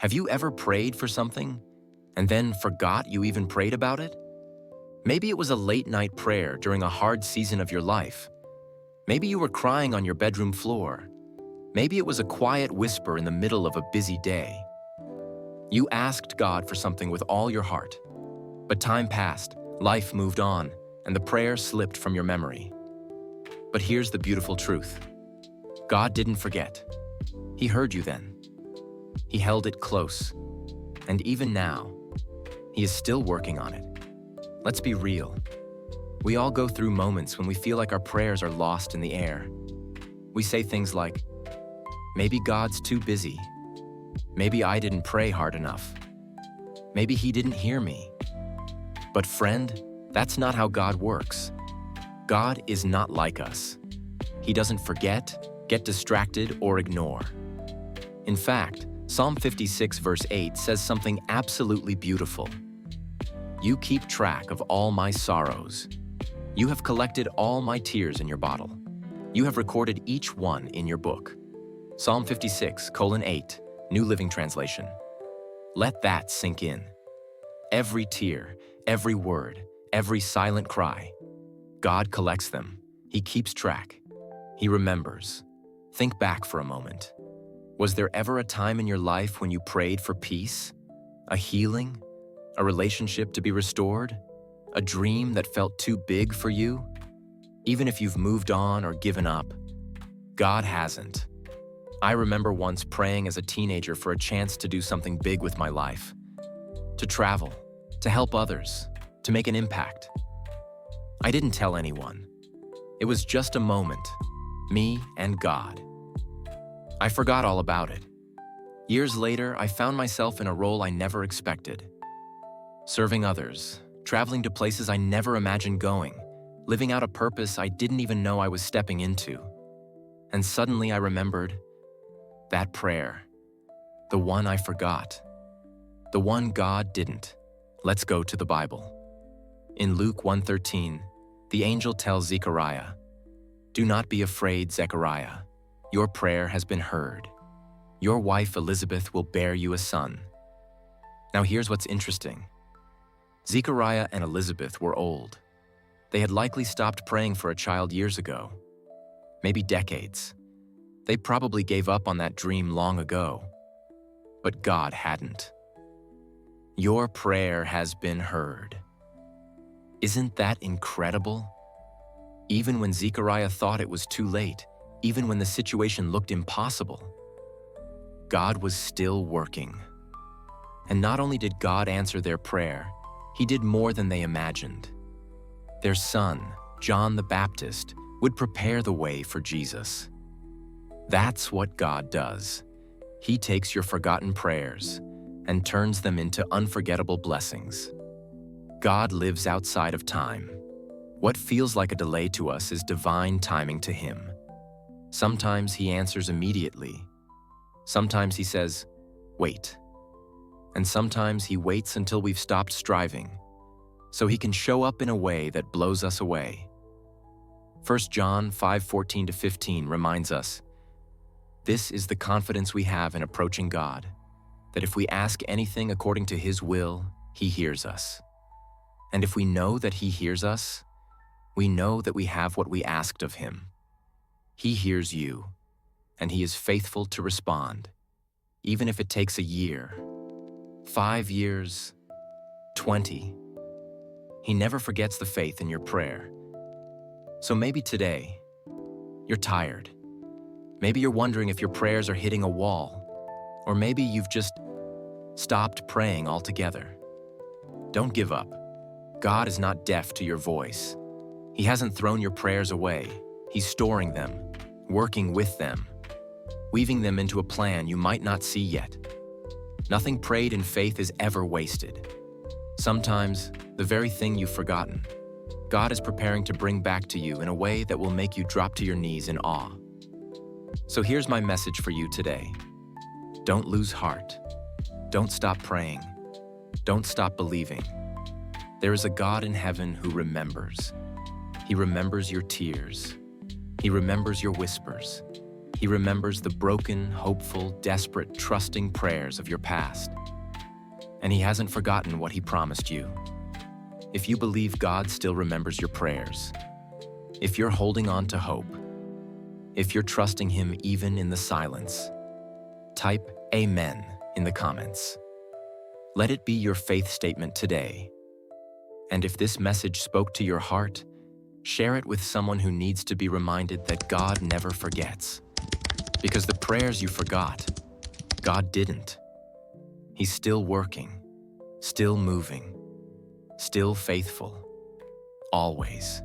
Have you ever prayed for something and then forgot you even prayed about it? Maybe it was a late-night prayer during a hard season of your life. Maybe you were crying on your bedroom floor. Maybe it was a quiet whisper in the middle of a busy day. You asked God for something with all your heart. But time passed, life moved on, and the prayer slipped from your memory. But here's the beautiful truth. God didn't forget. He heard you then. He held it close. And even now, He is still working on it. Let's be real. We all go through moments when we feel like our prayers are lost in the air. We say things like, maybe God's too busy. Maybe I didn't pray hard enough. Maybe He didn't hear me. But friend, that's not how God works. God is not like us. He doesn't forget, get distracted, or ignore. In fact, Psalm 56 verse 8 says something absolutely beautiful. You keep track of all my sorrows. You have collected all my tears in your bottle. You have recorded each one in your book. Psalm 56:8, New Living Translation. Let that sink in. Every tear, every word, every silent cry. God collects them. He keeps track. He remembers. Think back for a moment. Was there ever a time in your life when you prayed for peace, a healing, a relationship to be restored, a dream that felt too big for you? Even if you've moved on or given up, God hasn't. I remember once praying as a teenager for a chance to do something big with my life, to travel, to help others, to make an impact. I didn't tell anyone. It was just a moment, me and God. I forgot all about it. Years later, I found myself in a role I never expected. Serving others, traveling to places I never imagined going, living out a purpose I didn't even know I was stepping into. And suddenly I remembered that prayer, the one I forgot, the one God didn't. Let's go to the Bible. In Luke 1:13, the angel tells Zechariah, "Do not be afraid, Zechariah. Your prayer has been heard. Your wife Elizabeth will bear you a son." Now here's what's interesting. Zechariah and Elizabeth were old. They had likely stopped praying for a child years ago, maybe decades. They probably gave up on that dream long ago. But God hadn't. Your prayer has been heard. Isn't that incredible? Even when Zechariah thought it was too late, even when the situation looked impossible, God was still working. And not only did God answer their prayer, He did more than they imagined. Their son, John the Baptist, would prepare the way for Jesus. That's what God does. He takes your forgotten prayers and turns them into unforgettable blessings. God lives outside of time. What feels like a delay to us is divine timing to Him. Sometimes He answers immediately. Sometimes He says, wait. And sometimes He waits until we've stopped striving, so He can show up in a way that blows us away. 1 John 5:14-15 reminds us, this is the confidence we have in approaching God, that if we ask anything according to His will, He hears us. And if we know that He hears us, we know that we have what we asked of Him. He hears you, and He is faithful to respond, even if it takes a year, 5 years, 20. He never forgets the faith in your prayer. So maybe today, you're tired. Maybe you're wondering if your prayers are hitting a wall, or maybe you've just stopped praying altogether. Don't give up. God is not deaf to your voice. He hasn't thrown your prayers away. He's storing them, working with them, weaving them into a plan you might not see yet. Nothing prayed in faith is ever wasted. Sometimes, the very thing you've forgotten, God is preparing to bring back to you in a way that will make you drop to your knees in awe. So here's my message for you today. Don't lose heart. Don't stop praying. Don't stop believing. There is a God in heaven who remembers. He remembers your tears. He remembers your whispers. He remembers the broken, hopeful, desperate, trusting prayers of your past. And He hasn't forgotten what He promised you. If you believe God still remembers your prayers, if you're holding on to hope, if you're trusting Him even in the silence, type Amen in the comments. Let it be your faith statement today. And if this message spoke to your heart, share it with someone who needs to be reminded that God never forgets. Because the prayers you forgot, God didn't. He's still working, still moving, still faithful, always.